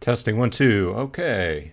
Testing 1, 2. Okay.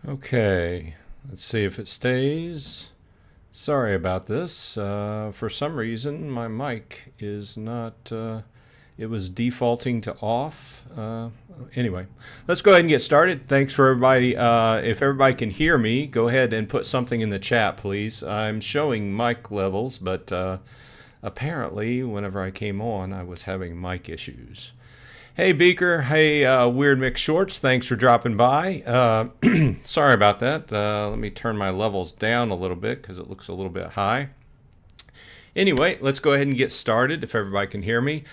Okay, let's see if it stays. Sorry about this. For some reason, my mic is not, it was defaulting to off. Anyway, let's go ahead and get started. Thanks for everybody. If everybody can hear me, go ahead and put something in the chat, please. I'm showing mic levels, but apparently, whenever I came on, I was having mic issues. Hey Beaker, hey Weird Mix Shorts, thanks for dropping by. Sorry about that. Let me turn my levels down a little bit because it looks a little bit high. Anyway, let's go ahead and get started if everybody can hear me.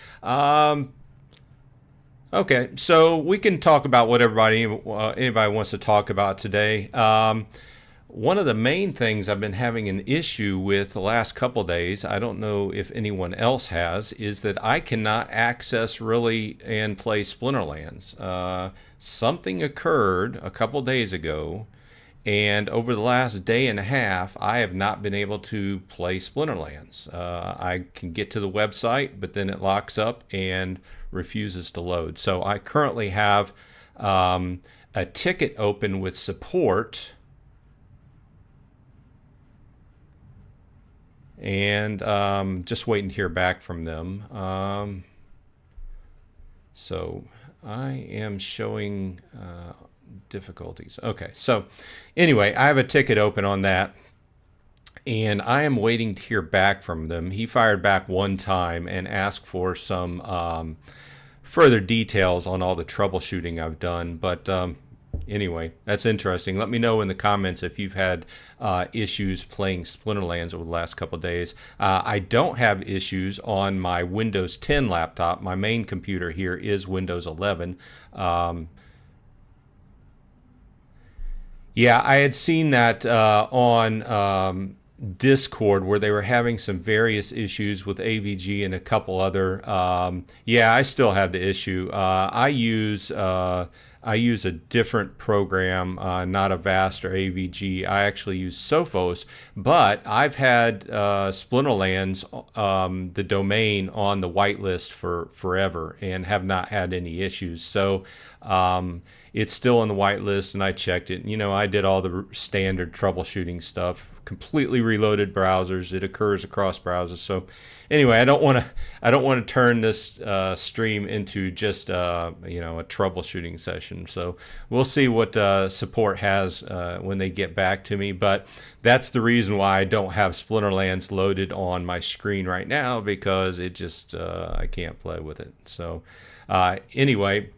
Okay, so we can talk about what anybody wants to talk about today. One of the main things I've been having an issue with the last couple days, I don't know if anyone else has, is that I cannot access really and play Splinterlands. Something occurred a couple days ago, and over the last day and a half, I have not been able to play Splinterlands. I can get to the website, but then it locks up and refuses to load. So I currently have a ticket open with support, and just waiting to hear back from them. So I am showing difficulties. Okay, so anyway, I have a ticket open on that, and I am waiting to hear back from them. He fired back one time and asked for some further details on all the troubleshooting I've done, but anyway, that's interesting. Let me know in the comments if you've had issues playing Splinterlands over the last couple of days. I don't have issues on my Windows 10 laptop. My main computer here is Windows 11. Yeah, I had seen that on Discord where they were having some various issues with AVG and a couple other. Yeah, I still have the issue. I use a different program, not Avast or AVG. I actually use Sophos, but I've had Splinterlands, the domain, on the whitelist for forever and have not had any issues. So it's still on the whitelist, and I checked it. You know, I did all the standard troubleshooting stuff, completely reloaded browsers. It occurs across browsers. So anyway, I don't want to turn this stream into just a troubleshooting session. So we'll see what support has when they get back to me. But that's the reason why I don't have Splinterlands loaded on my screen right now, because it just I can't play with it. So anyway.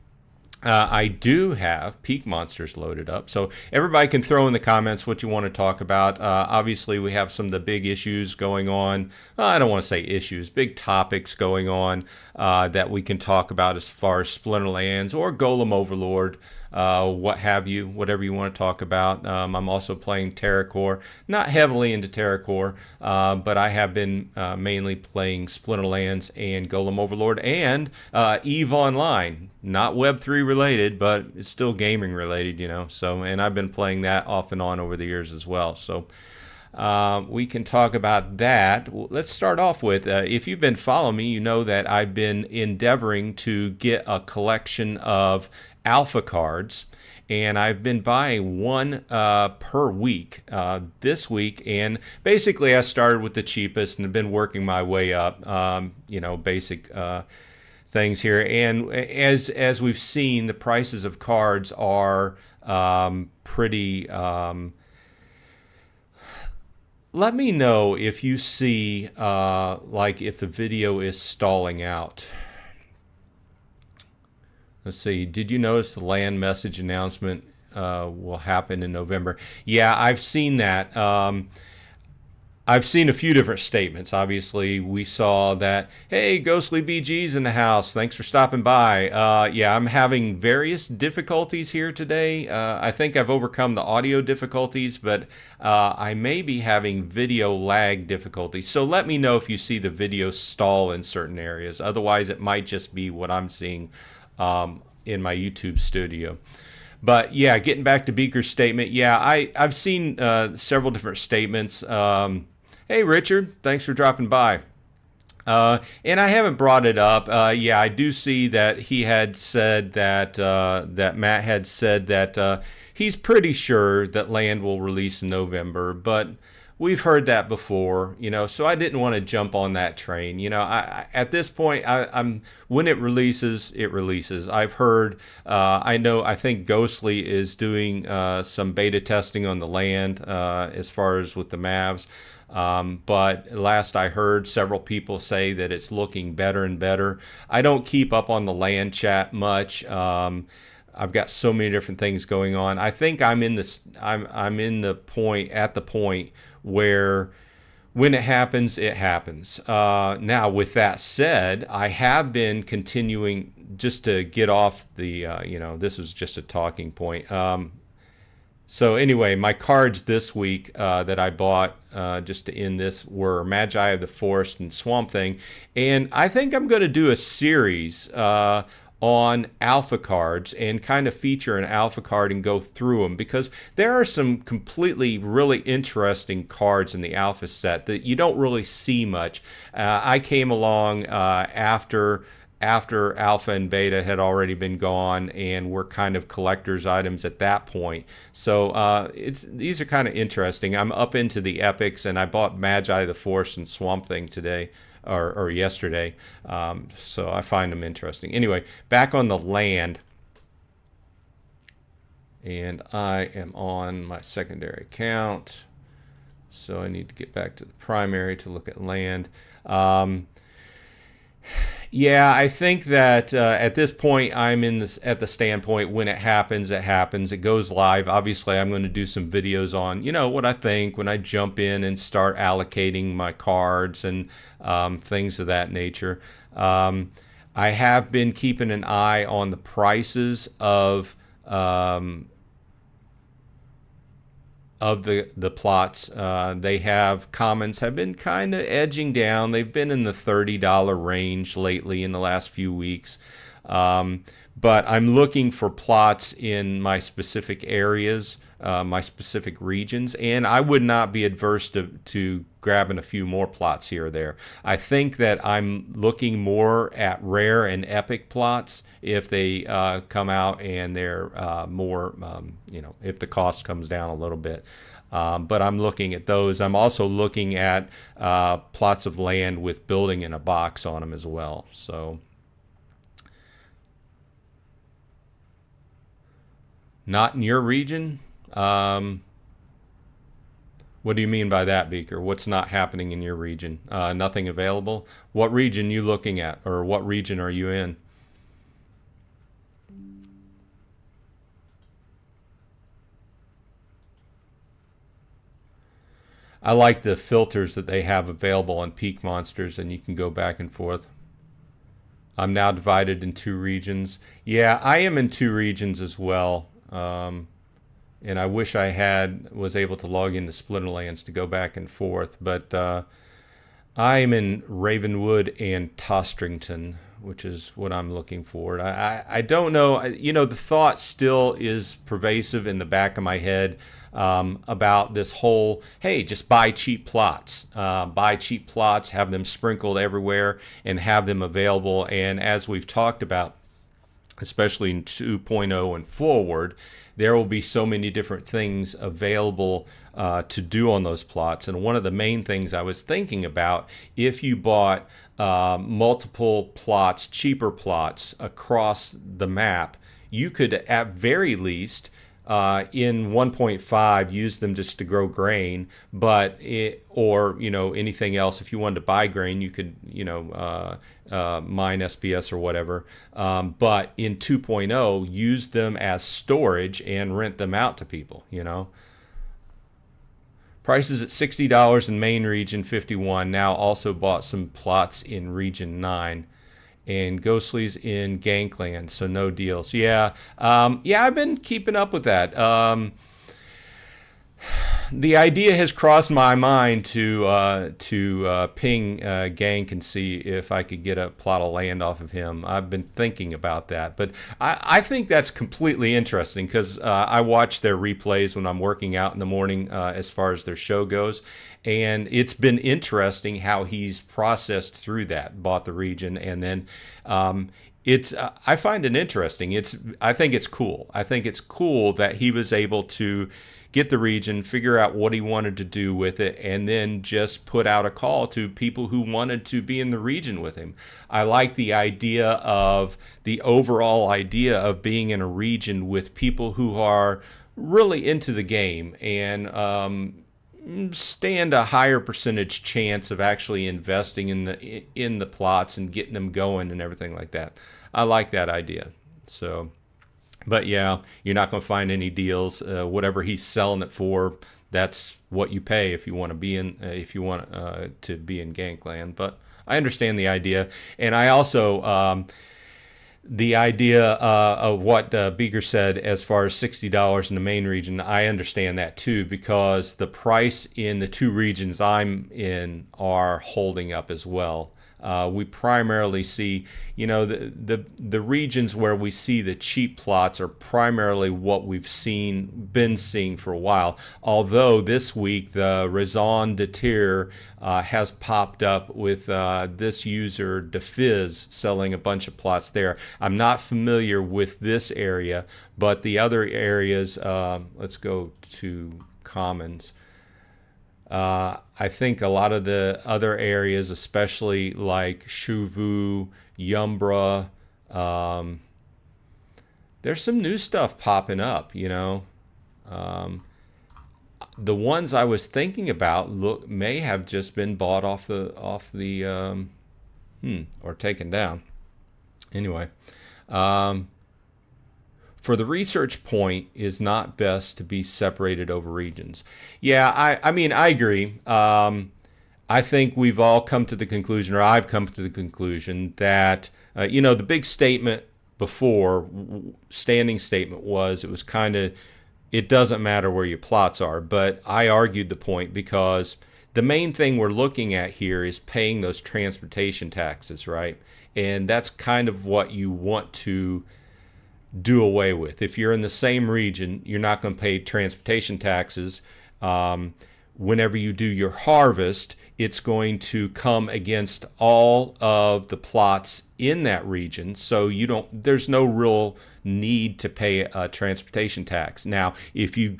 I do have Peak Monsters loaded up, so everybody can throw in the comments what you want to talk about. Obviously, we have some of the big issues going on. I don't want to say issues, big topics going on that we can talk about as far as Splinterlands or Golem Overlord. What have you, whatever you want to talk about. I'm also playing TerraCore, not heavily into TerraCore, but I have been mainly playing Splinterlands and Golem Overlord and EVE Online. Not Web3 related, but it's still gaming related, you know. So, and I've been playing that off and on over the years as well. So, we can talk about that. Let's start off with, if you've been following me, you know that I've been endeavoring to get a collection of alpha cards, and I've been buying one per week this week. And basically I started with the cheapest and have been working my way up, basic things here. And as we've seen, the prices of cards are pretty... let me know if you see, like, if the video is stalling out. Let's see. Did you notice the land message announcement will happen in November? Yeah, I've seen that. I've seen a few different statements. Obviously, we saw that, hey, Ghostly BG's in the house. Thanks for stopping by. Yeah, I'm having various difficulties here today. I think I've overcome the audio difficulties, but I may be having video lag difficulties. So let me know if you see the video stall in certain areas. Otherwise, it might just be what I'm seeing in my YouTube studio. But yeah, getting back to Beaker's statement, yeah, I've seen several different statements. Hey, Richard, thanks for dropping by. And I haven't brought it up. Yeah, I do see that he had said that that Matt had said that he's pretty sure that land will release in November, but we've heard that before, so I didn't want to jump on that train. At this point, I'm when it releases, it releases. I've heard, I think Ghostly is doing some beta testing on the land as far as with the Mavs. But last I heard, several people say that it's looking better and better. I don't keep up on the land chat much. I've got so many different things going on. I think I'm in the point where when it happens, it happens. Now, with that said, I have been continuing just to get off the, this was just a talking point. So anyway, my cards this week that I bought just to end this were Magi of the Forest and Swamp Thing. And I think I'm going to do a series on alpha cards and kind of feature an alpha card and go through them, because there are some completely really interesting cards in the alpha set that you don't really see much. I came along after alpha and beta had already been gone and were kind of collector's items at that point. So these are kind of interesting. I'm up into the epics, and I bought Magi the Forest and Swamp Thing today or yesterday. So I find them interesting. Anyway, back on the land. And I am on my secondary account. So I need to get back to the primary to look at land. Yeah, I think that at this point I'm at the standpoint when it happens, it happens. It goes live. Obviously, I'm going to do some videos on, what I think when I jump in and start allocating my cards and things of that nature. I have been keeping an eye on the prices of the plots. They have commons have been kind of edging down. They've been in the $30 range lately in the last few weeks. But I'm looking for plots in my specific areas, my specific regions, and I would not be adverse to grabbing a few more plots here or there. I think that I'm looking more at rare and epic plots if they come out and they're more, if the cost comes down a little bit. But I'm looking at those. I'm also looking at plots of land with building in a box on them as well. So, not in your region? What do you mean by that, Beaker? What's not happening in your region? Nothing available? What region you looking at, or what region are you in? I like the filters that they have available on Peak Monsters, and you can go back and forth. I'm now divided in 2 regions. Yeah, I am in 2 regions as well. And I wish I was able to log into Splinterlands to go back and forth. But I'm in Ravenwood and Tostrington, which is what I'm looking for. I don't know. You know, the thought still is pervasive in the back of my head about this whole, hey, just buy cheap plots. Buy cheap plots, have them sprinkled everywhere, and have them available. And as we've talked about, especially in 2.0 and forward, there will be so many different things available to do on those plots. And one of the main things I was thinking about, if you bought multiple plots, cheaper plots across the map, you could at very least in 1.5 use them just to grow grain, but or you know, anything else. If you wanted to buy grain, you could, you know, mine SPS or whatever, but in 2.0 use them as storage and rent them out to people, you know. Prices at $60 in main region 51. Now also bought some plots in region 9. And Ghostly's in Gankland, so no deals. Yeah, yeah, I've been keeping up with that. The idea has crossed my mind to ping Gank and see if I could get a plot of land off of him. I've been thinking about that, but I think that's completely interesting because I watch their replays when I'm working out in the morning as far as their show goes. And it's been interesting how he's processed through that, bought the region, and then it's. I find it interesting. I think it's cool. I think it's cool that he was able to get the region, figure out what he wanted to do with it, and then just put out a call to people who wanted to be in the region with him. I like the overall idea of being in a region with people who are really into the game and stand a higher percentage chance of actually investing in the plots and getting them going and everything like that. I like that idea. So, but yeah, you're not going to find any deals. Whatever he's selling it for, that's what you pay if you want to be in to be in Gankland. But I understand the idea, and I also the idea of what Beaker said as far as $60 in the main region. I understand that too, because the price in the two regions I'm in are holding up as well. We primarily see, you know, the regions where we see the cheap plots are primarily what we've been seeing for a while. Although this week the raison d'etre has popped up with this user DeFizz selling a bunch of plots there. I'm not familiar with this area, but the other areas. Let's go to Commons. I think a lot of the other areas, especially like Shuvu, Yumbra, there's some new stuff popping up, you know. The ones I was thinking about may have just been bought off the or taken down. Anyway, for the research point is not best to be separated over regions. Yeah, I mean, I agree. I think we've all come to the conclusion, or I've come to the conclusion, that, you know, the big statement before, standing statement was, it was kind of, it doesn't matter where your plots are. But I argued the point because the main thing we're looking at here is paying those transportation taxes, right? And that's kind of what you want to do away with. If you're in the same region, you're not going to pay transportation taxes. Whenever you do your harvest, it's going to come against all of the plots in that region, so there's no real need to pay a transportation tax. Now, if you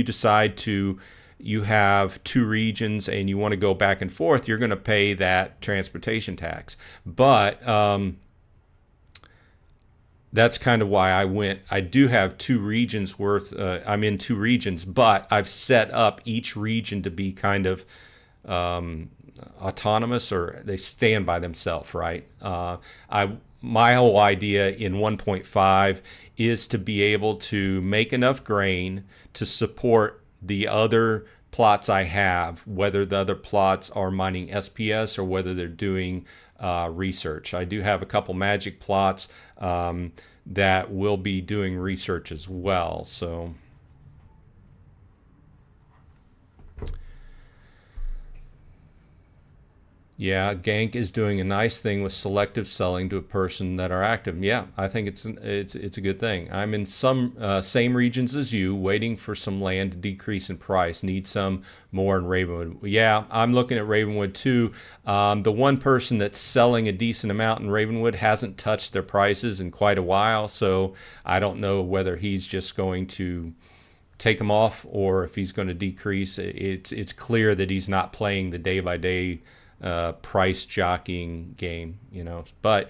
decide you have two regions and you want to go back and forth, you're going to pay that transportation tax. But that's kind of why I do have two regions worth. I'm in two regions, but I've set up each region to be kind of autonomous, or they stand by themselves, right? My whole idea in 1.5 is to be able to make enough grain to support the other plots I have, whether the other plots are mining SPS or whether they're doing research. I do have a couple magic plots that will be doing research as well. So Yeah, Gank is doing a nice thing with selective selling to a person that are active. Yeah, I think it's a good thing. I'm in some same regions as you, waiting for some land to decrease in price. Need some more in Ravenwood. Yeah, I'm looking at Ravenwood too. The one person that's selling a decent amount in Ravenwood hasn't touched their prices in quite a while, so I don't know whether he's just going to take them off or if he's going to decrease. It's clear that he's not playing the day by day price jockeying game, you know. But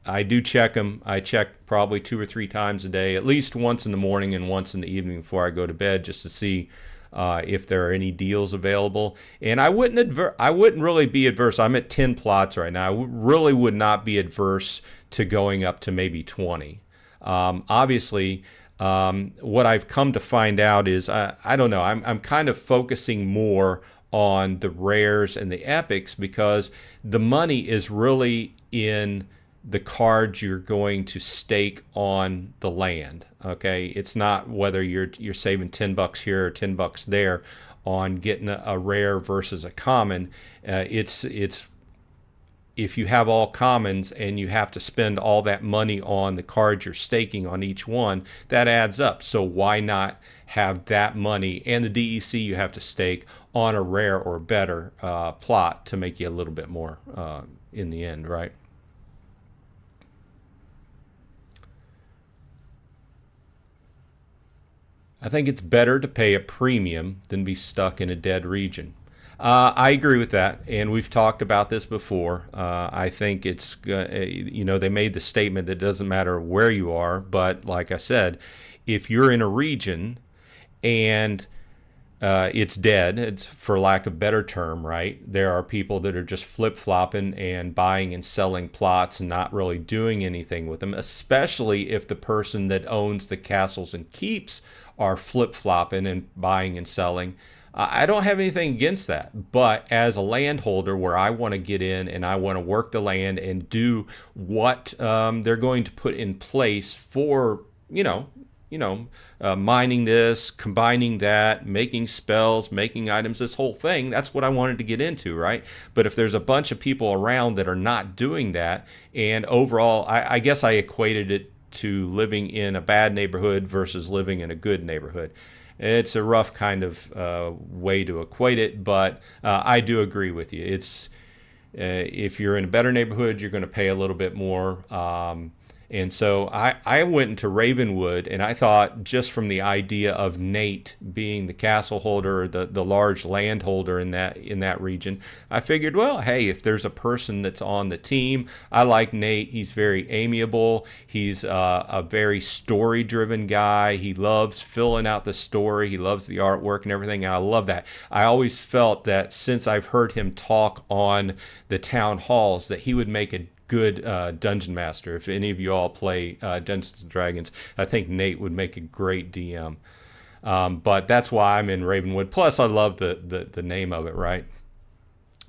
I do check them. I check probably 2 or 3 times a day, at least once in the morning and once in the evening before I go to bed, just to see if there are any deals available. And I wouldn't really be adverse. I'm at 10 plots right now. I really would not be adverse to going up to maybe 20. Obviously, what I've come to find out is I don't know. I'm kind of focusing more on the rares and the epics because the money is really in the cards you're going to stake on the land. Okay, it's not whether you're saving $10 here or $10 there on getting a rare versus a common. It's if you have all commons and you have to spend all that money on the cards you're staking on each one, that adds up. So why not have that money and the DEC you have to stake on a rare or better plot to make you a little bit more in the end, right? I think it's better to pay a premium than be stuck in a dead region. I agree with that, and we've talked about this before. I think it's, they made the statement that it doesn't matter where you are, but like I said, if you're in a region and it's dead, it's for lack of a better term, right? There are people that are just flip-flopping and buying and selling plots and not really doing anything with them, especially if the person that owns the castles and keeps are flip-flopping and buying and selling. I don't have anything against that, but as a landholder where I want to get in and I want to work the land and do what they're going to put in place for, mining this, combining that, making spells, making items, this whole thing, that's what I wanted to get into, right? But if there's a bunch of people around that are not doing that, and overall, I guess I equated it to living in a bad neighborhood versus living in a good neighborhood. It's a rough kind of way to equate it, but I do agree with you. It's if you're in a better neighborhood, you're going to pay a little bit more. And so I went into Ravenwood, and I thought just from the idea of Nate being the castle holder, the large landholder in that region, I figured, well, hey, if there's a person that's on the team, I like Nate. He's very amiable. He's a very story-driven guy. He loves filling out the story. He loves the artwork and everything, and I love that. I always felt that since I've heard him talk on the town halls that he would make a good dungeon master. If any of you all play Dungeons and Dragons, I think Nate would make a great DM. But that's why I'm in Ravenwood. Plus, I love the name of it, right?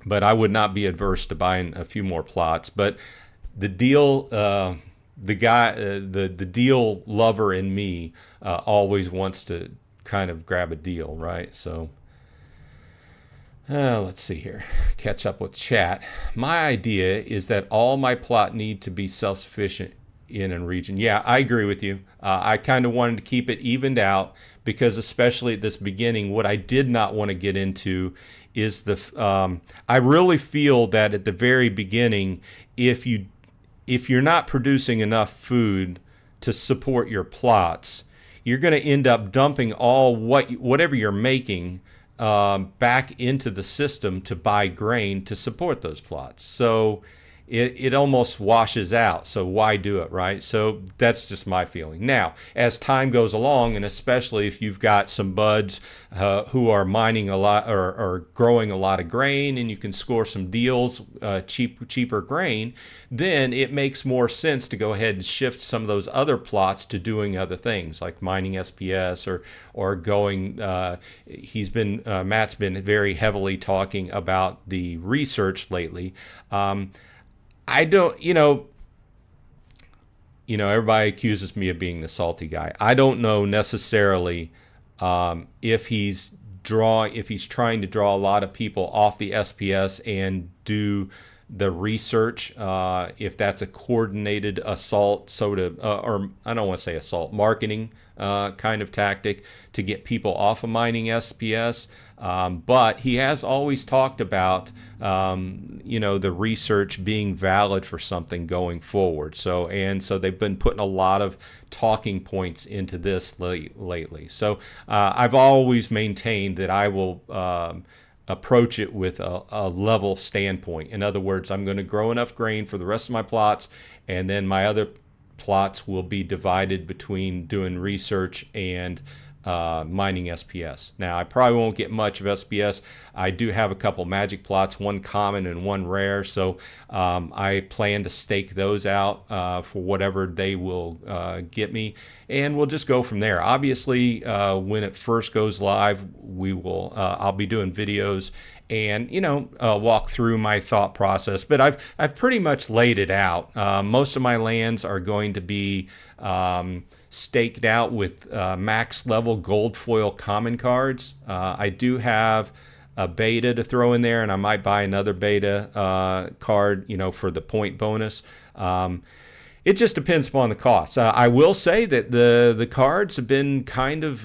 But I would not be adverse to buying a few more plots. But the deal, the deal lover in me always wants to kind of grab a deal, right? So. Let's see here. Catch up with chat. My idea is that all my plot need to be self-sufficient in a region. Yeah, I agree with you. I kind of wanted to keep it evened out because especially at this beginning, what I did not want to get into is I really feel that at the very beginning, if you're not producing enough food to support your plots, you're going to end up dumping whatever you're making back into the system to buy grain to support those plots. So it almost washes out. So why do it, right? So that's just my feeling. Now, as time goes along, and especially if you've got some buds who are mining a lot or growing a lot of grain, and you can score some deals, cheaper grain, then it makes more sense to go ahead and shift some of those other plots to doing other things like mining SPS or going. Matt's been very heavily talking about the research lately. I don't, everybody accuses me of being the salty guy. I don't know necessarily if he's if he's trying to draw a lot of people off the SPS and do the research, if that's a coordinated assault, or I don't want to say assault, marketing kind of tactic to get people off of mining SPS. But he has always talked about, the research being valid for something going forward. So they've been putting a lot of talking points into this lately. So I've always maintained that I will approach it with a level standpoint. In other words, I'm going to grow enough grain for the rest of my plots, and then my other plots will be divided between doing research and mining SPS. Now, I probably won't get much of SPS. I do have a couple magic plots, one common and one rare, so I plan to stake those out for whatever they will get me, and we'll just go from there. Obviously, when it first goes live, I'll be doing videos and walk through my thought process, but I've pretty much laid it out. Most of my lands are going to be staked out with max level gold foil common cards. I do have a beta to throw in there, and I might buy another beta card, for the point bonus. It just depends upon the cost. I will say that the cards have been kind of,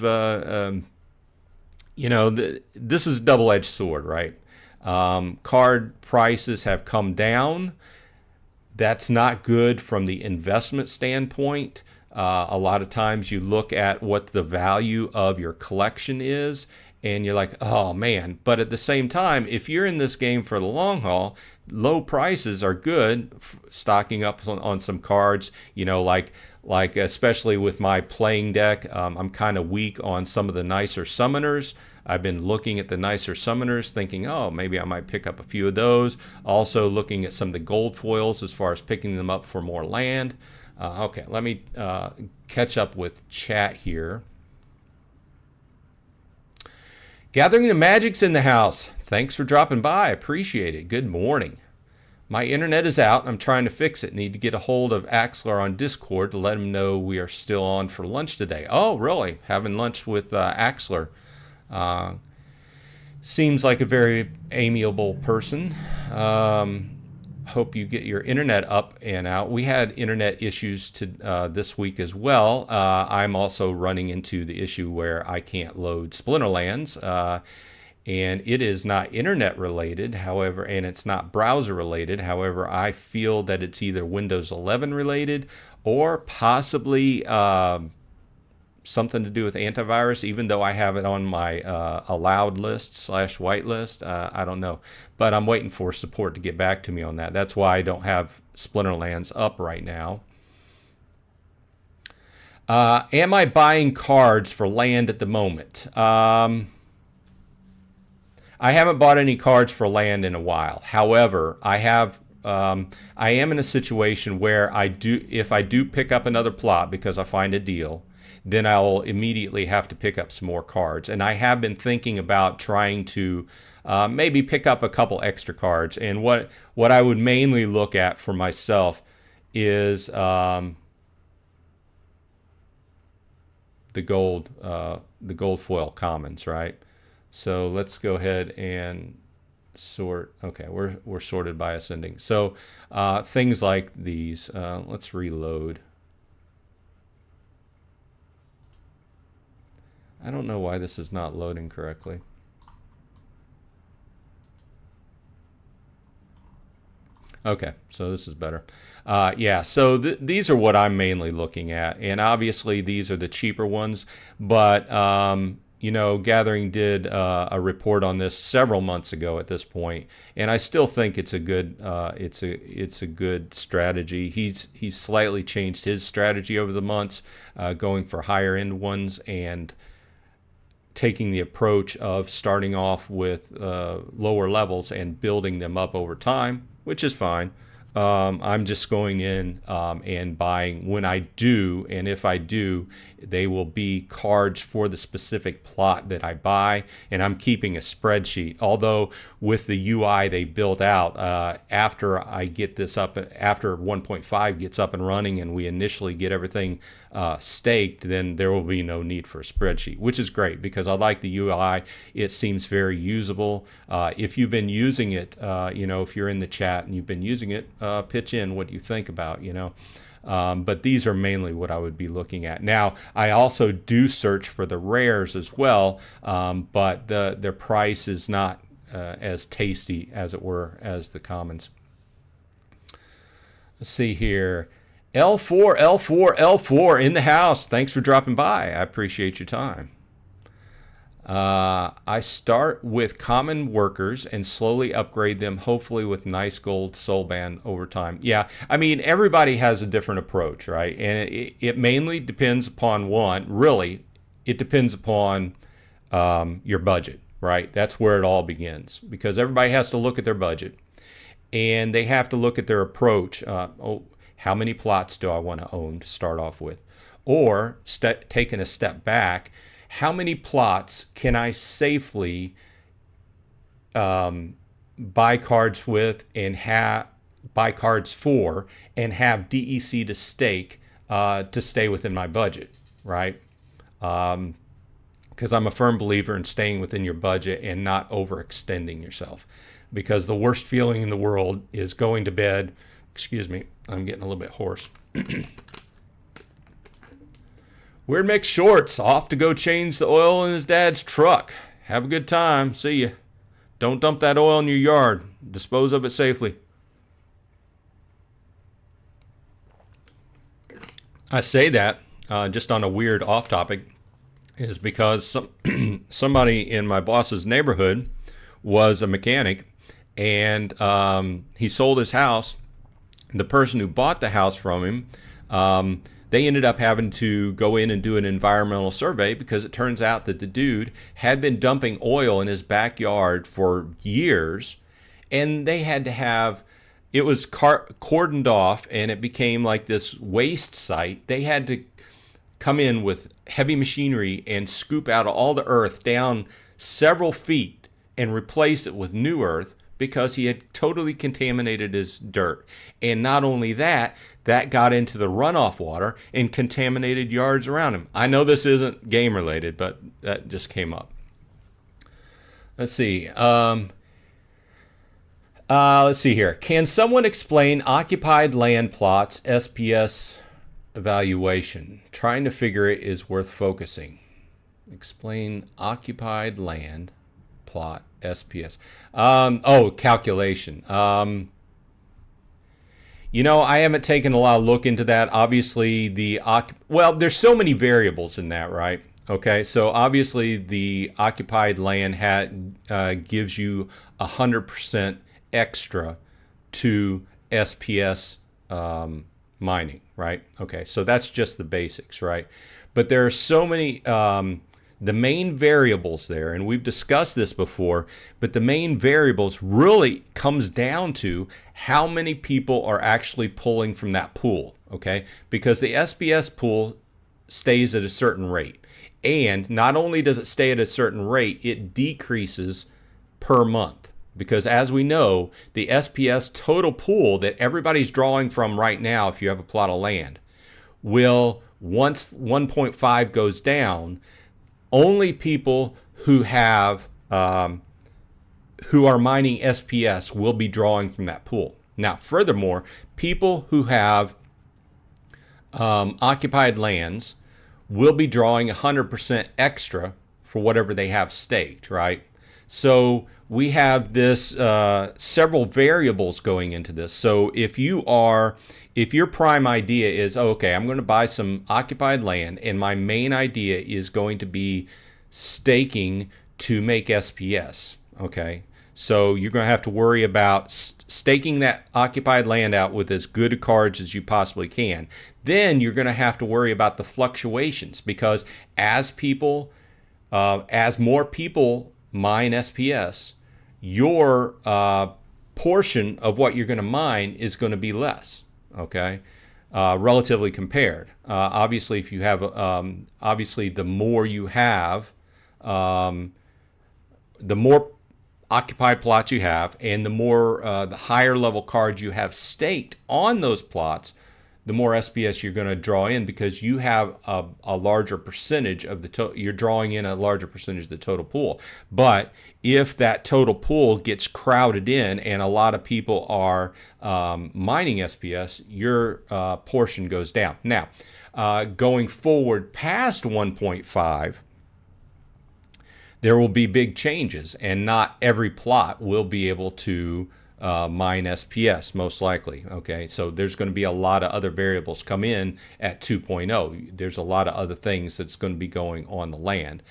this is a double-edged sword, right? Card prices have come down. That's not good from the investment standpoint. A lot of times you look at what the value of your collection is, and you're like, oh man. But at the same time, if you're in this game for the long haul, low prices are good. Stocking up on some cards, like especially with my playing deck, I'm kind of weak on some of the nicer summoners. I've been looking at the nicer summoners, thinking, oh, maybe I might pick up a few of those. Also looking at some of the gold foils as far as picking them up for more land. Okay, let me catch up with chat here. Gathering the Magic's in the house. Thanks for dropping by. I appreciate it. Good morning. My internet is out. I'm trying to fix it. Need to get a hold of Axler on Discord to let him know we are still on for lunch today. Oh, really? Having lunch with Axler. Seems like a very amiable person. Hope you get your internet up and out. We had internet issues this week as well. I'm also running into the issue where I can't load Splinterlands, and it is not internet related, however, and it's not browser related. However, I feel that it's either Windows 11 related or possibly something to do with antivirus, even though I have it on my allowed list / whitelist. I don't know, but I'm waiting for support to get back to me on that. That's why I don't have Splinterlands up right now. Am I buying cards for land at the moment? I haven't bought any cards for land in a while. However, I am in a situation where if I do pick up another plot because I find a deal, then I'll immediately have to pick up some more cards. And I have been thinking about trying to maybe pick up a couple extra cards. And what I would mainly look at for myself is the gold foil commons, right? So let's go ahead and sort. Okay, we're sorted by ascending. So things like these. Let's reload. I don't know why this is not loading correctly. Okay, so this is better. Yeah, so these are what I'm mainly looking at, and obviously these are the cheaper ones, but Gathering did a report on this several months ago at this point, and I still think it's a good it's a good strategy. He's slightly changed his strategy over the months, going for higher end ones and taking the approach of starting off with lower levels and building them up over time, which is fine. I'm just going in and buying when I do, and if I do, they will be cards for the specific plot that I buy, and I'm keeping a spreadsheet. Although with the UI they built out, after I get this up, after 1.5 gets up and running and we initially get everything staked, then there will be no need for a spreadsheet, which is great because I like the UI. It seems very usable. If you've been using it, if you're in the chat and you've been using it, pitch in what you think about, but these are mainly what I would be looking at. Now, I also do search for the rares as well, but their price is not as tasty, as it were, as the commons. Let's see here. L4 in the house. Thanks for dropping by. I appreciate your time. I start with common workers and slowly upgrade them, hopefully with nice gold soul band over time. Yeah, I mean, everybody has a different approach, right? And it mainly depends upon it depends upon your budget, right? That's where it all begins, because everybody has to look at their budget and they have to look at their approach. How many plots do I want to own to start off with? Or taking a step back, how many plots can I safely buy cards with and buy cards for and have DEC to stake to stay within my budget, right? Because I'm a firm believer in staying within your budget and not overextending yourself. Because the worst feeling in the world is going to bed. Excuse me, I'm getting a little bit hoarse. Weird Mix Shorts off to go change the oil in his dad's truck. Have a good time. See ya. Don't dump that oil in your yard. Dispose of it safely. I say that just on a weird off topic is because somebody in my boss's neighborhood was a mechanic, and he sold his house. The person who bought the house from him, they ended up having to go in and do an environmental survey because it turns out that the dude had been dumping oil in his backyard for years, and they had to have it was cordoned off, and it became like this waste site. They had to come in with heavy machinery and scoop out all the earth down several feet and replace it with new earth because he had totally contaminated his dirt. And not only that, that got into the runoff water and contaminated yards around him. I know this isn't game related, but that just came up. Let's see. Let's see here. Can someone explain occupied land plots SPS evaluation? Trying to figure it is worth focusing. Explain occupied land plot SPS. Calculation. I haven't taken a lot of look into that. Obviously, there's so many variables in that, right? Okay, so obviously the occupied land gives you 100% extra to SPS mining, right? Okay, so that's just the basics, right? But there are so many, the main variables there, and we've discussed this before, but the main variables really comes down to how many people are actually pulling from that pool, okay? Because the SPS pool stays at a certain rate. And not only does it stay at a certain rate, it decreases per month. Because as we know, the SPS total pool that everybody's drawing from right now, if you have a plot of land, will, once 1.5 goes down, only people who have who are mining SPS will be drawing from that pool. Now, furthermore, people who have occupied lands will be drawing 100% extra for whatever they have staked, right? So we have this several variables going into this. So if your prime idea is, okay, I'm going to buy some occupied land and my main idea is going to be staking to make SPS, okay? So you're going to have to worry about staking that occupied land out with as good cards as you possibly can. Then you're going to have to worry about the fluctuations, because as more people mine SPS, your portion of what you're going to mine is going to be less, okay, relatively compared. Obviously, if you have, obviously, the more you have, the more occupied plots you have, and the more the higher level cards you have staked on those plots, the more SPS you're going to draw in, because you have a larger percentage of the you're drawing in a larger percentage of the total pool. But if that total pool gets crowded in and a lot of people are mining SPS, your portion goes down. Now, going forward past 1.5, there will be big changes, and not every plot will be able to mine SPS, most likely. Okay, so there's going to be a lot of other variables come in at 2.0. There's a lot of other things that's going to be going on the land.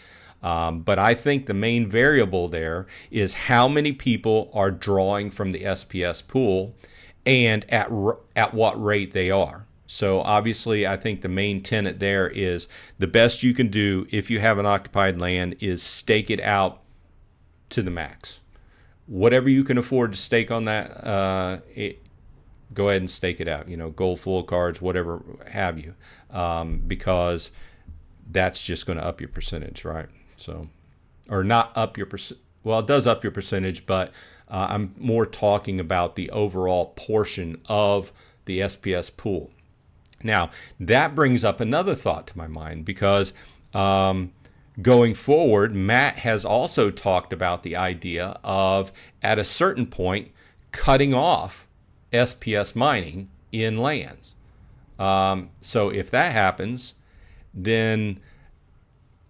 But I think the main variable there is how many people are drawing from the SPS pool and at what rate they are. So obviously, I think the main tenet there is the best you can do if you have an occupied land is stake it out to the max. Whatever you can afford to stake on that, go ahead and stake it out. You know, gold full cards, whatever have you, because that's just going to up your percentage, right? So, or not up your percent. Well, it does up your percentage, but I'm more talking about the overall portion of the SPS pool. Now, that brings up another thought to my mind, because going forward, Matt has also talked about the idea of, at a certain point, cutting off SPS mining in lands. So if that happens, then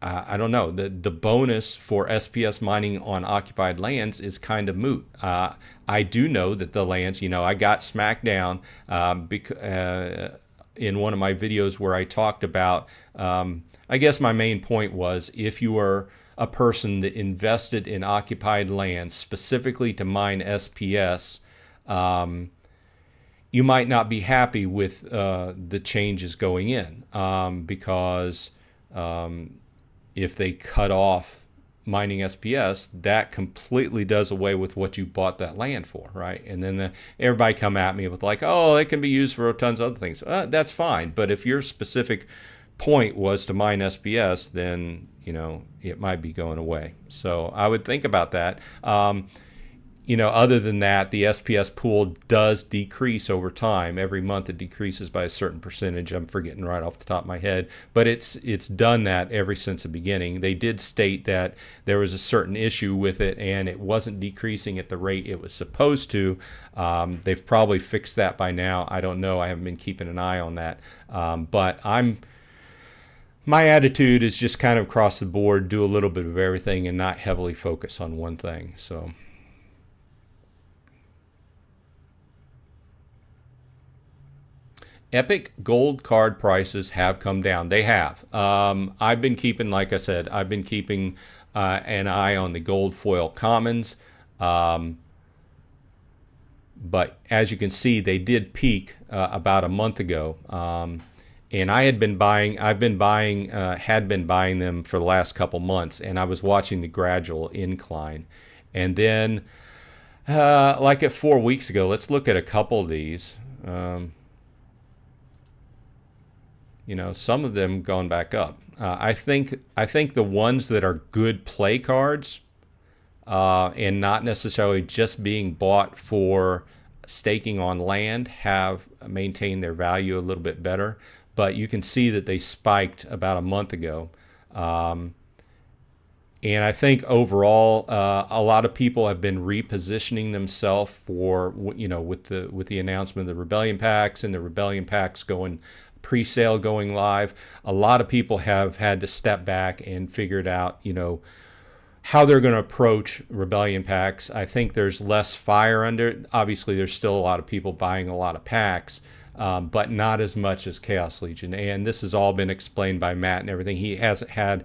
I don't know, the bonus for SPS mining on occupied lands is kind of moot. I do know that the lands, you know, I got smacked down in one of my videos where I talked about, I guess my main point was, if you are a person that invested in occupied land specifically to mine SPS, you might not be happy with the changes going in, because if they cut off mining SPS, that completely does away with what you bought that land for, right? And then everybody come at me with like, oh, it can be used for tons of other things. That's fine, but if your specific point was to mine SPS, then, you know, it might be going away. So I would think about that. You know, other than that, the SPS pool does decrease over time. Every month it decreases by a certain percentage. I'm forgetting right off the top of my head, but it's done that ever since the beginning. They did state that there was a certain issue with it and it wasn't decreasing at the rate it was supposed to. They've probably fixed that by now. I don't know. I haven't been keeping an eye on that. But my attitude is just kind of across the board, do a little bit of everything and not heavily focus on one thing. So. Epic gold card prices have come down. They have. I've been keeping, like I said, I've been keeping an eye on the gold foil commons. But as you can see, they did peak about a month ago. And had been buying them for the last couple months, and I was watching the gradual incline. And then, like at 4 weeks ago, let's look at a couple of these. You know, some of them going back up. I think the ones that are good play cards and not necessarily just being bought for staking on land have maintained their value a little bit better. But you can see that they spiked about a month ago. And I think overall, a lot of people have been repositioning themselves for, you know, with the announcement of the Rebellion packs and the Rebellion packs pre-sale going live. A lot of people have had to step back and figured out, you know, how they're going to approach Rebellion packs. I think there's less fire under it. Obviously, there's still a lot of people buying a lot of packs, but not as much as Chaos Legion. And this has all been explained by Matt and everything. He hasn't had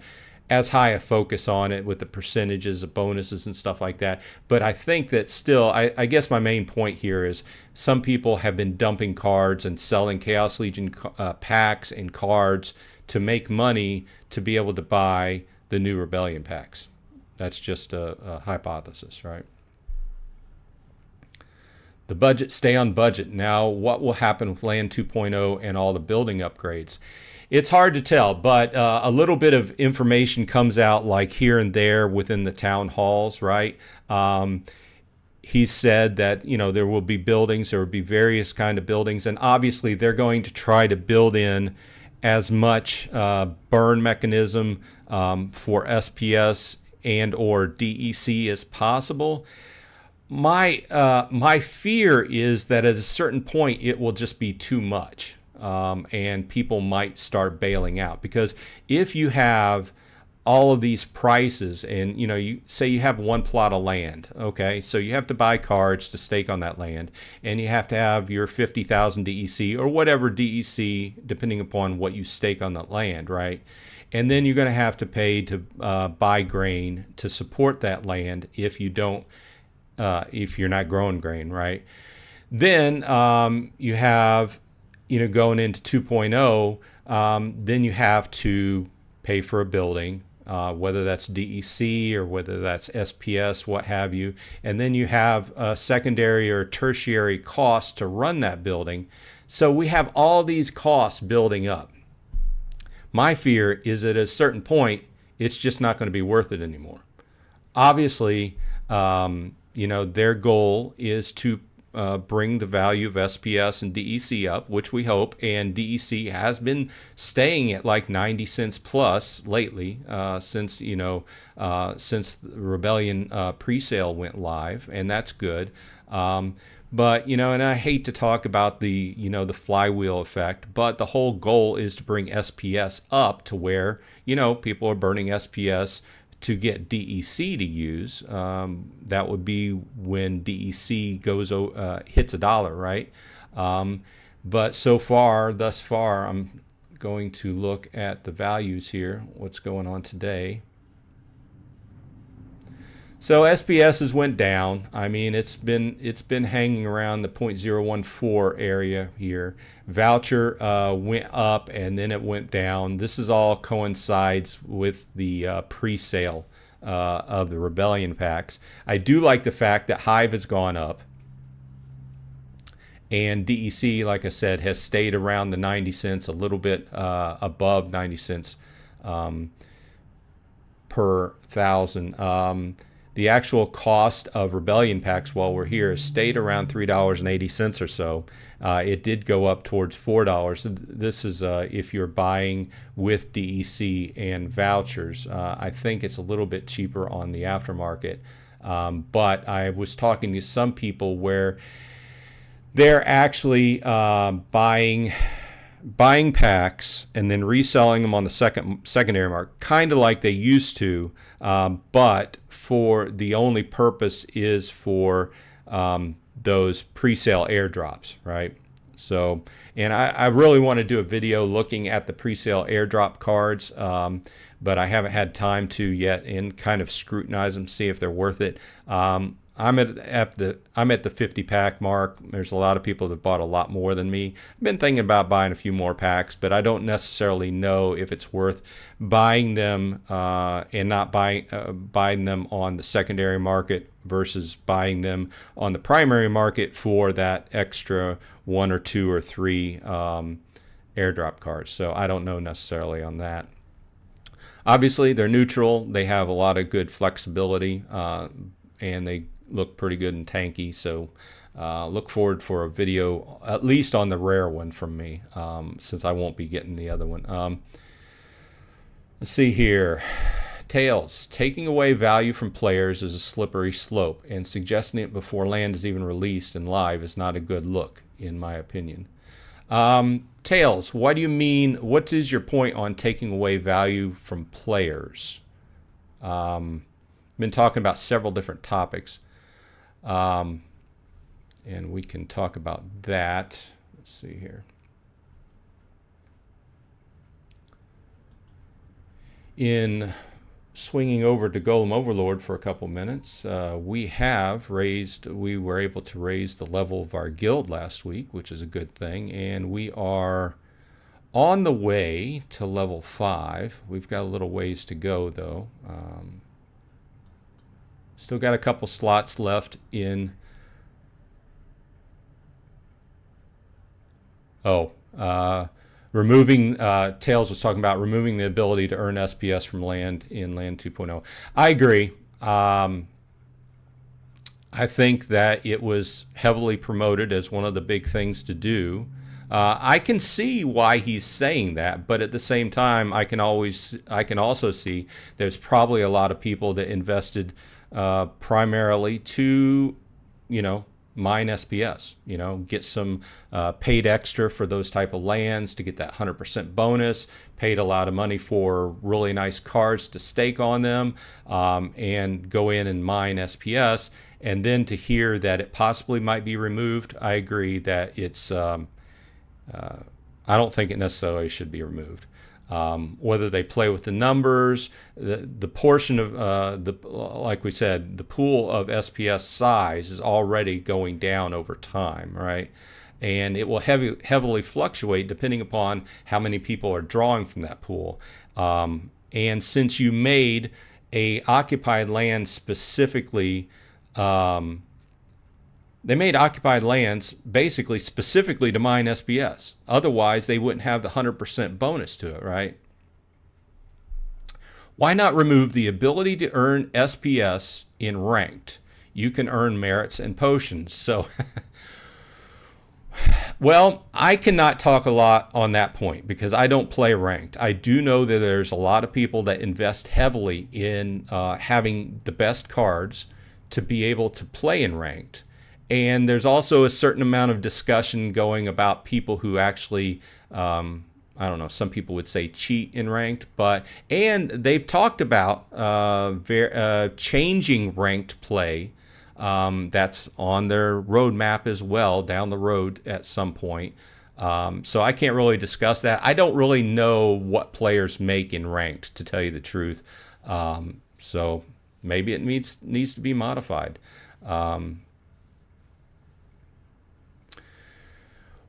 as high a focus on it with the percentages of bonuses and stuff like that. But I think that still, I guess my main point here is some people have been dumping cards and selling Chaos Legion packs and cards to make money to be able to buy the new Rebellion packs. That's just a hypothesis, right? The budget, stay on budget. Now, what will happen with Land 2.0 and all the building upgrades? It's hard to tell, but a little bit of information comes out like here and there within the town halls, right? He said that, you know, there will be buildings, there will be various kind of buildings, and obviously they're going to try to build in as much burn mechanism for SPS and or DEC as possible. My fear is that at a certain point it will just be too much, and people might start bailing out, because if you have all of these prices, and you know, you say you have one plot of land, okay, so you have to buy cards to stake on that land, and you have to have your 50,000 DEC or whatever DEC depending upon what you stake on that land, right? And then you're going to have to pay to buy grain to support that land if you don't, if you're not growing grain, right? Then you have, you know, going into 2.0, then you have to pay for a building, whether that's DEC or whether that's SPS, what have you. And then you have a secondary or tertiary costs to run that building. So we have all these costs building up. My fear is that at a certain point, it's just not going to be worth it anymore. Obviously, you know, their goal is to bring the value of SPS and DEC up, which we hope, and DEC has been staying at like 90 cents plus lately, since, you know, since the Rebellion pre-sale went live, and that's good. But, you know, and I hate to talk about the, you know, the flywheel effect, but the whole goal is to bring SPS up to where, you know, people are burning SPS to get DEC to use. That would be when DEC goes hits $1, right? But so far, thus far, I'm going to look at the values here, what's going on today. So SPSs went down. I mean, it's been hanging around the 0.014 area here. Voucher went up and then it went down. This is all coincides with the pre-sale of the Rebellion packs. I do like the fact that Hive has gone up, and DEC, like I said, has stayed around the 90 cents, a little bit above 90 cents per thousand. The actual cost of Rebellion packs while we're here has stayed around $3.80 or so. It did go up towards $4. This is if you're buying with DEC and vouchers. I think it's a little bit cheaper on the aftermarket. But I was talking to some people where they're actually buying packs and then reselling them on the secondary market, kind of like they used to, but for the only purpose is for those pre-sale airdrops, right? So, and I really want to do a video looking at the pre-sale airdrop cards, but I haven't had time to yet, and kind of scrutinize them, see if they're worth it. I'm at the 50 pack mark. There's a lot of people that bought a lot more than me. I've been thinking about buying a few more packs, but I don't necessarily know if it's worth buying them and not buying them on the secondary market versus buying them on the primary market for that extra 1 or 2 or 3 airdrop cards. So I don't know necessarily on that. Obviously, they're neutral. They have a lot of good flexibility, and they look pretty good and tanky. So look forward for a video, at least on the rare one from me, since I won't be getting the other one. Let's see here. Tails. Taking away value from players is a slippery slope, and suggesting it before land is even released and live is not a good look, in my opinion. Tails, what do you mean? What is your point on taking away value from players? Been talking about several different topics, and we can talk about that. Let's see here. In swinging over to Golem Overlord for a couple minutes, we were able to raise the level of our guild last week, which is a good thing, and we are on the way to level 5. We've got a little ways to go, though. Still got a couple slots left in Oh, removing, Tails was talking about removing the ability to earn SPS from land in Land 2.0. I agree. I think that it was heavily promoted as one of the big things to do. I can see why he's saying that, but at the same time, I can also see there's probably a lot of people that invested primarily to, mine SPS, get some paid extra for those type of lands to get that 100% bonus, paid a lot of money for really nice cards to stake on them, and go in and mine SPS. And then to hear that it possibly might be removed, I agree that it's, I don't think it necessarily should be removed. Whether they play with the numbers, the portion of, like we said, the pool of SPS size is already going down over time, right? And it will heavily fluctuate depending upon how many people are drawing from that pool. And since you made a occupied land specifically, they made occupied lands basically specifically to mine SPS. Otherwise, they wouldn't have the 100% bonus to it, right? Why not remove the ability to earn SPS in ranked? You can earn merits and potions. So, well, I cannot talk a lot on that point because I don't play ranked. I do know that there's a lot of people that invest heavily in having the best cards to be able to play in ranked. And there's also a certain amount of discussion going about people who actually, I don't know, some people would say cheat in ranked, and they've talked about changing ranked play. That's on their roadmap as well down the road at some point. So I can't really discuss that. I don't really know what players make in ranked, to tell you the truth. So maybe it needs to be modified.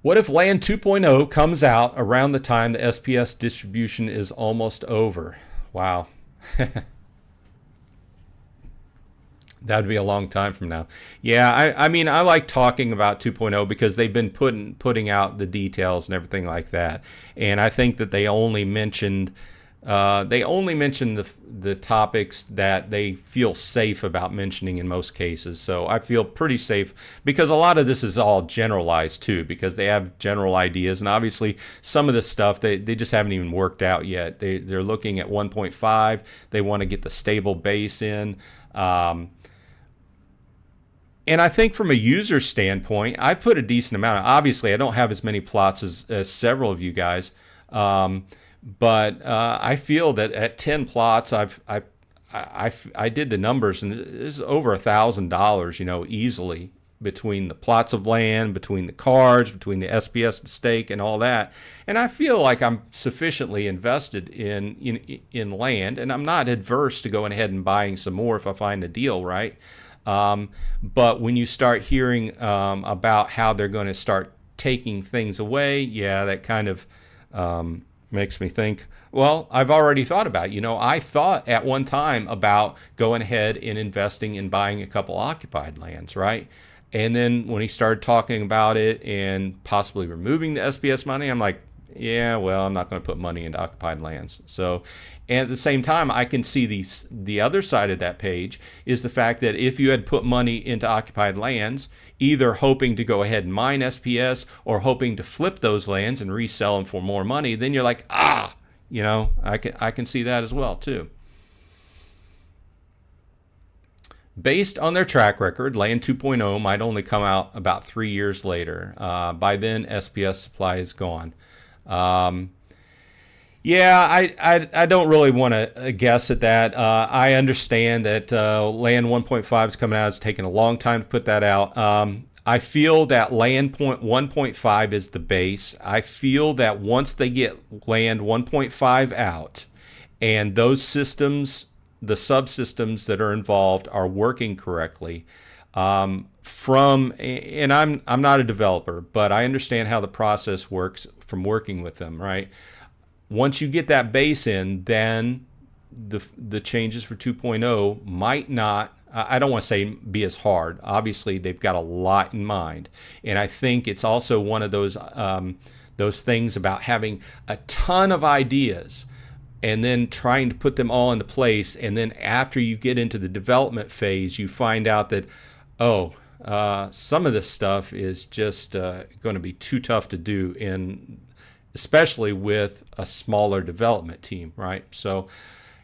What if Land 2.0 comes out around the time the SPS distribution is almost over? Wow. That would be a long time from now. Yeah, I mean, I like talking about 2.0 because they've been putting out the details and everything like that. And I think that they only mentioned the topics that they feel safe about mentioning in most cases. So I feel pretty safe because a lot of this is all generalized too, because they have general ideas, and obviously some of this stuff they just haven't even worked out yet. They're looking at 1.5. They want to get the stable base in. And I think from a user standpoint, I put a decent amount. Obviously, I don't have as many plots as several of you guys. But I feel that at 10 plots, I did the numbers, and it's over $1,000, easily between the plots of land, between the cards, between the SPS stake, and all that. And I feel like I'm sufficiently invested in land, and I'm not adverse to going ahead and buying some more if I find a deal, right? But when you start hearing about how they're going to start taking things away, yeah, that kind of makes me think, well, I've already thought about it. I thought at one time about going ahead and investing in buying a couple occupied lands, right? And then when he started talking about it and possibly removing the SPS money, I'm like, yeah, well, I'm not going to put money into occupied lands. So, and at the same time, I can see the other side of that page is the fact that if you had put money into occupied lands, either hoping to go ahead and mine SPS or hoping to flip those lands and resell them for more money, then you're like, I can see that as well too. Based on their track record, Land 2.0 might only come out about 3 years later. By then, SPS supply is gone. Yeah, I don't really want to guess at that. I understand that Land 1.5 is coming out. It's taking a long time to put that out. I feel that Land 1.5 is the base. I feel that once they get Land 1.5 out and those systems, the subsystems that are involved are working correctly, and I'm not a developer, but I understand how the process works from working with them, right? Once you get that base in, then the changes for 2.0 might not, I don't want to say be as hard. Obviously, they've got a lot in mind. And I think it's also one of those those things about having a ton of ideas and then trying to put them all into place. And then after you get into the development phase, you find out that, some of this stuff is just going to be too tough to do, especially with a smaller development team, right? So,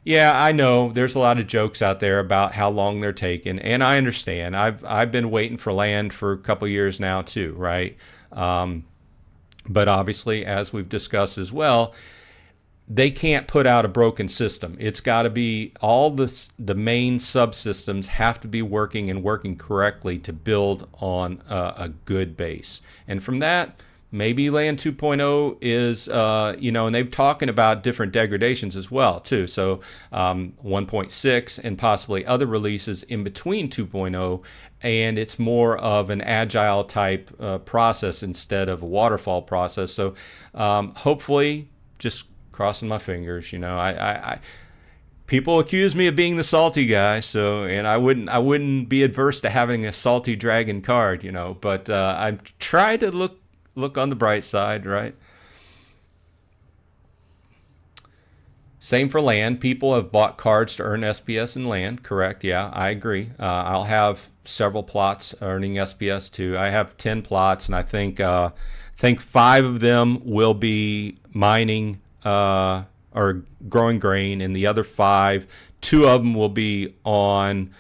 yeah, I know there's a lot of jokes out there about how long they're taking, and I understand. I've been waiting for land for a couple years now too, right? But obviously, as we've discussed as well, they can't put out a broken system. It's got to be all the main subsystems have to be working and working correctly to build on a good base. And from that, maybe Land 2.0 is, and they've talking about different degradations as well too. So 1.6 and possibly other releases in between 2.0, and it's more of an agile type process instead of a waterfall process. So hopefully, just crossing my fingers, I people accuse me of being the salty guy, and I wouldn't be adverse to having a salty dragon card, but I try to look on the bright side, right? Same for land. People have bought cards to earn SPS in land, correct? Yeah, I agree. I'll have several plots earning SPS too. I have 10 plots, and I think 5 of them will be mining or growing grain, and the other 5, 2 of them will be on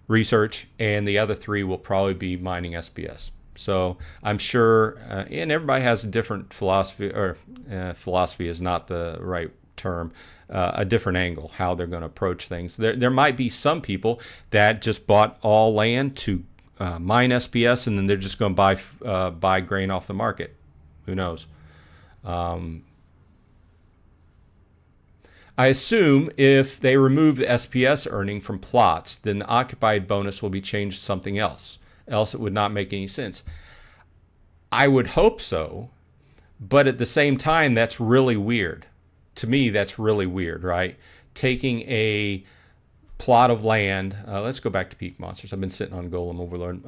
research, and the other 3 will probably be mining SPS. So I'm sure, and everybody has a different philosophy, or philosophy is not the right term, a different angle, how they're going to approach things. There might be some people that just bought all land to mine SPS, and then they're just going to buy grain off the market. Who knows? I assume if they remove the SPS earning from plots, then the occupied bonus will be changed to something else. Else it would not make any sense. I would hope so, but at the same time, that's really weird. To me, that's really weird, right? Taking a plot of land. Let's go back to Peak Monsters. I've been sitting on Golem Overlord.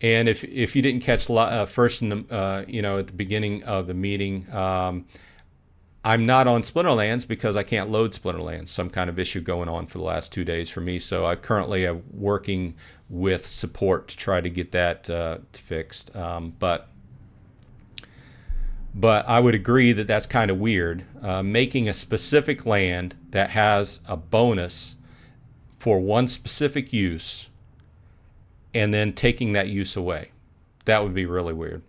And if you didn't catch first in the at the beginning of the meeting, I'm not on Splinterlands because I can't load Splinterlands. Some kind of issue going on for the last 2 days for me. So I currently am working with support to try to get that fixed. But I would agree that that's kind of weird. Making a specific land that has a bonus for one specific use, and then taking that use away. That would be really weird.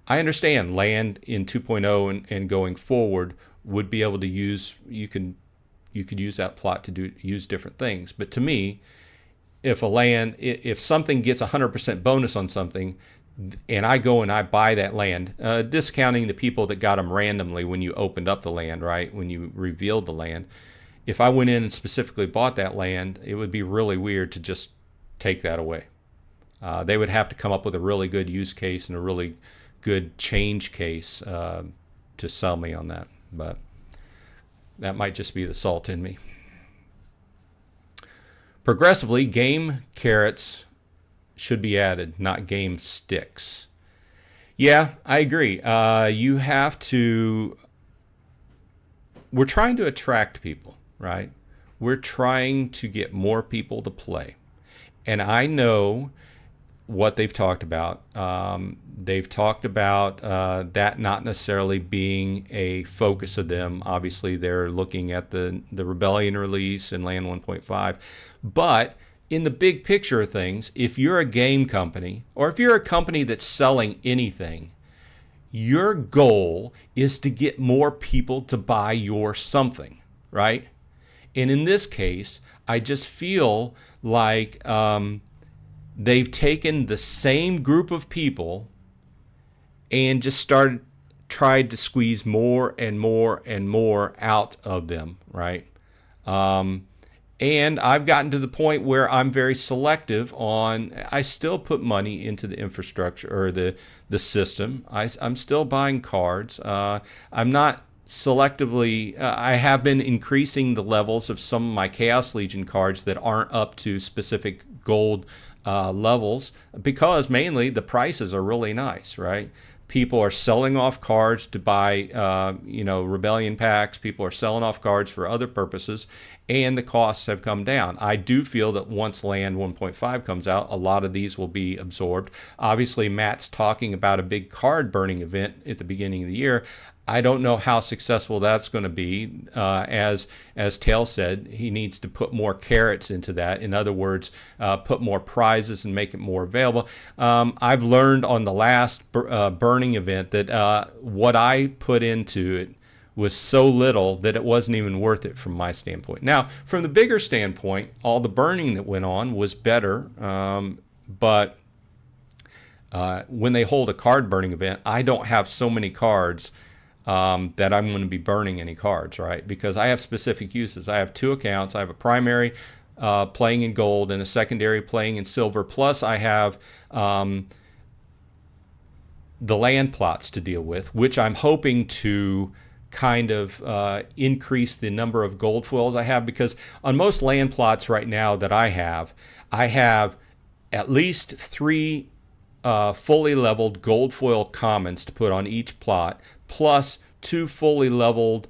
I understand land in 2.0 and going forward would be able to use, you could use that plot to use different things. But to me, if something gets 100% bonus on something, and I go and I buy that land, discounting the people that got them randomly when you opened up the land, right? When you revealed the land. If I went in and specifically bought that land, it would be really weird to just take that away. They would have to come up with a really good use case and a really good change case to sell me on that. But that might just be the salt in me. Progressively, game carrots should be added, not game sticks. Yeah, I agree. You have to... We're trying to attract people, right? We're trying to get more people to play. And I know what they've talked about. They've talked about that not necessarily being a focus of them. Obviously, they're looking at the Rebellion release and Land 1.5. But in the big picture of things, if you're a game company, or if you're a company that's selling anything, your goal is to get more people to buy your something, right? And in this case, I just feel like they've taken the same group of people and just tried to squeeze more and more and more out of them, right? And I've gotten to the point where I'm very selective on, I still put money into the infrastructure or the system. I'm still buying cards. I'm not selectively, I have been increasing the levels of some of my Chaos Legion cards that aren't up to specific gold levels, because mainly the prices are really nice, right? People are selling off cards to buy, rebellion packs. People are selling off cards for other purposes, and the costs have come down. I do feel that once Land 1.5 comes out, a lot of these will be absorbed. Obviously, Matt's talking about a big card burning event at the beginning of the year. I don't know how successful that's going to be. As Tail said, he needs to put more carrots into that. In other words, put more prizes and make it more available. I've learned on the last burning event that what I put into it was so little that it wasn't even worth it from my standpoint. Now, from the bigger standpoint, all the burning that went on was better, but when they hold a card burning event, I don't have so many cards that I'm going to be burning any cards, right? Because I have specific uses. I have 2 accounts. I have a primary playing in gold and a secondary playing in silver. Plus, I have the land plots to deal with, which I'm hoping to kind of increase the number of gold foils I have, because on most land plots right now that I have at least 3 fully leveled gold foil commons to put on each plot, plus 2 fully leveled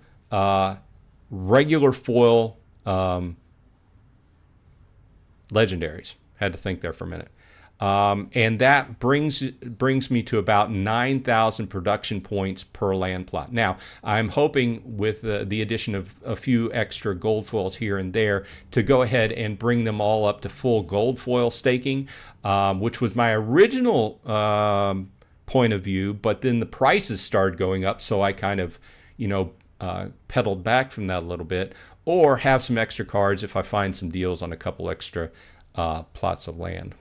regular foil legendaries. Had to think there for a minute. And that brings me to about 9,000 production points per land plot. Now, I'm hoping with the addition of a few extra gold foils here and there to go ahead and bring them all up to full gold foil staking, which was my original point of view, but then the prices started going up, so I kind of, pedaled back from that a little bit, or have some extra cards if I find some deals on a couple extra plots of land.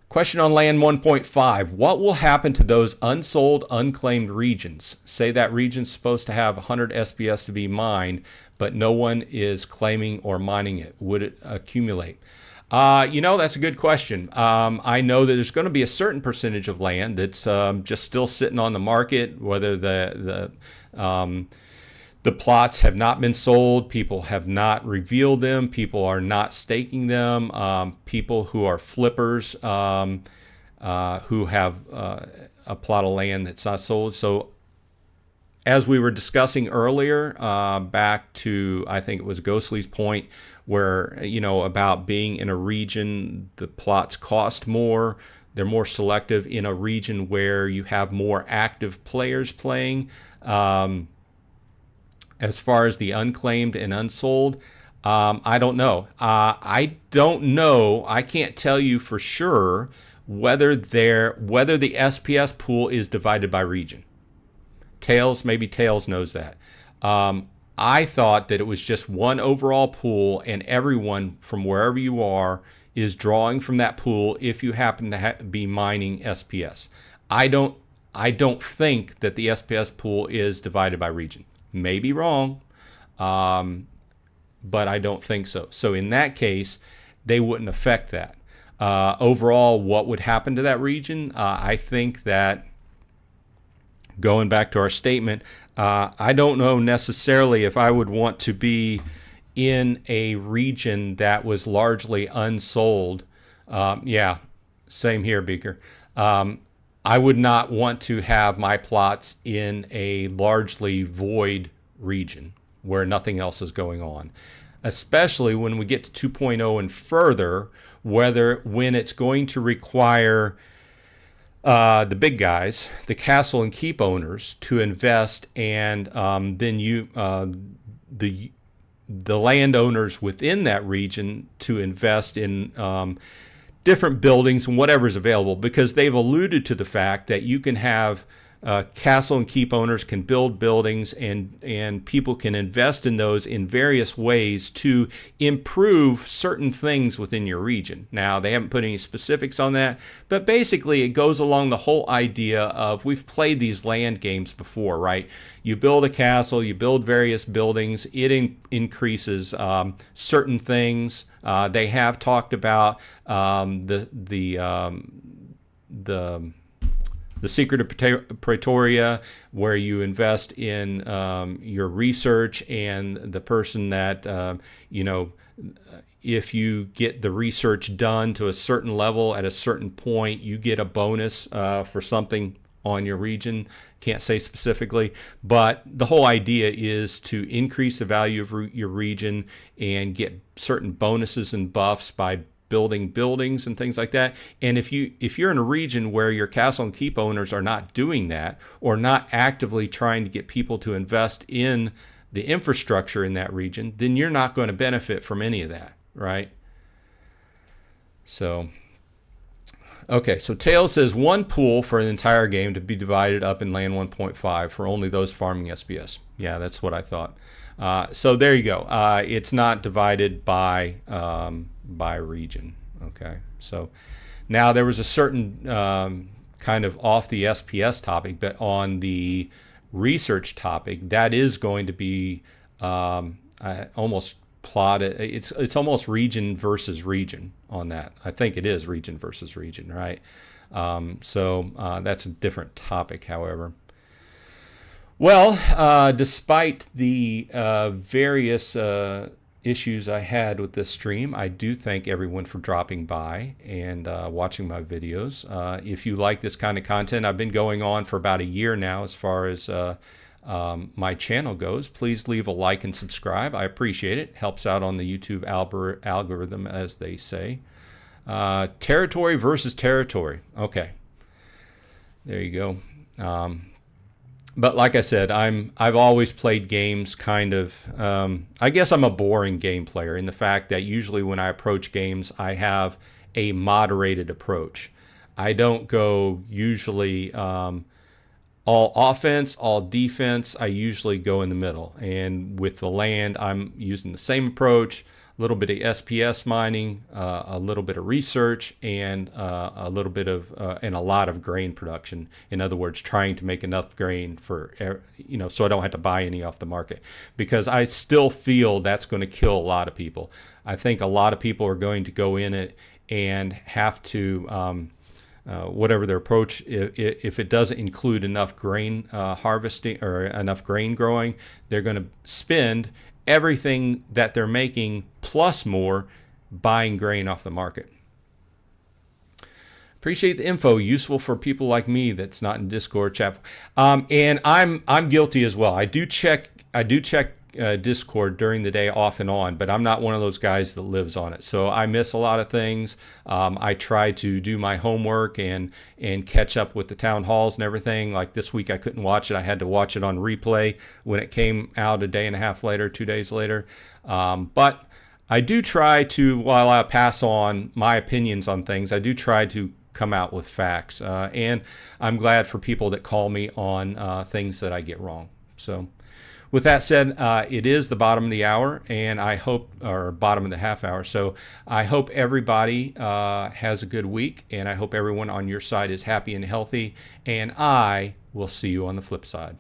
Question on Land 1.5. What will happen to those unsold, unclaimed regions? Say that region's supposed to have 100 SPS to be mined, but no one is claiming or mining it. Would it accumulate? That's a good question. I know that there's going to be a certain percentage of land that's just still sitting on the market, whether the plots have not been sold, people have not revealed them, people are not staking them, people who are flippers who have a plot of land that's not sold. So as we were discussing earlier, back to, I think it was Ghostly's point, where, about being in a region, the plots cost more, they're more selective in a region where you have more active players playing. As far as the unclaimed and unsold, I don't know. I can't tell you for sure whether the SPS pool is divided by region. Maybe Tails knows that. I thought that it was just one overall pool, and everyone from wherever you are is drawing from that pool if you happen to be mining SPS. I don't think that the SPS pool is divided by region. May be wrong, but I don't think so. So in that case, they wouldn't affect that. Overall, what would happen to that region? I think that, going back to our statement, I don't know necessarily if I would want to be in a region that was largely unsold. Same here, Beaker. I would not want to have my plots in a largely void region where nothing else is going on, especially when we get to 2.0 and further, when it's going to require the big guys, the castle and keep owners, to invest, and then the landowners within that region to invest in different buildings and whatever's available, because they've alluded to the fact that you can have castle and keep owners can build buildings, and people can invest in those in various ways to improve certain things within your region. Now, they haven't put any specifics on that, but basically it goes along the whole idea of, we've played these land games before, right? You build a castle, you build various buildings, it increases certain things. They have talked about the Secret of Pretoria, where you invest in your research, and the person that if you get the research done to a certain level at a certain point, you get a bonus for something on your region. Can't say specifically, but the whole idea is to increase the value of your region and get certain bonuses and buffs by building buildings and things like that. And if you're in a region where your castle and keep owners are not doing that, or not actively trying to get people to invest in the infrastructure in that region, then you're not going to benefit from any of that, right? So okay, so Tails says 1 pool for an entire game to be divided up in land 1.5 for only those farming SPS. Yeah, that's what I thought. So there you go. It's not divided by region. Okay, so now there was a certain kind of off the SPS topic, but on the research topic, that is going to be almost plotted. It's almost region versus region on that. I think it is region versus region, right? So that's a different topic, however. Well, despite the various issues I had with this stream, I do thank everyone for dropping by and watching my videos. If you like this kind of content, I've been going on for about a year now as far as my channel goes. Please leave a like and subscribe. I appreciate it. Helps out on the YouTube algorithm, as they say. Territory versus territory. Okay, there you go. But like I said, I've always played games kind of, I guess I'm a boring game player in the fact that usually when I approach games, I have a moderated approach. I don't go usually all offense, all defense. I usually go in the middle. And with the land, I'm using the same approach, a little bit of SPS mining, a little bit of research, and a little bit of and a lot of grain production. In other words, trying to make enough grain for, so I don't have to buy any off the market, because I still feel that's going to kill a lot of people. I think a lot of people are going to go in it and have to, whatever their approach, if it doesn't include enough grain harvesting or enough grain growing, they're going to spend everything that they're making plus more buying grain off the market. Appreciate the info, useful for people like me that's not in Discord chat. And I'm guilty as well. I do check Discord during the day off and on, but I'm not one of those guys that lives on it. So I miss a lot of things. I try to do my homework and catch up with the town halls and everything. Like this week I couldn't watch it. I had to watch it on replay when it came out a day and a half later, 2 days later. But I do try to, while I pass on my opinions on things, I do try to come out with facts. And I'm glad for people that call me on things that I get wrong. So with that said, it is the bottom of the hour, and I hope, or bottom of the half hour. So I hope everybody has a good week, and I hope everyone on your side is happy and healthy, and I will see you on the flip side.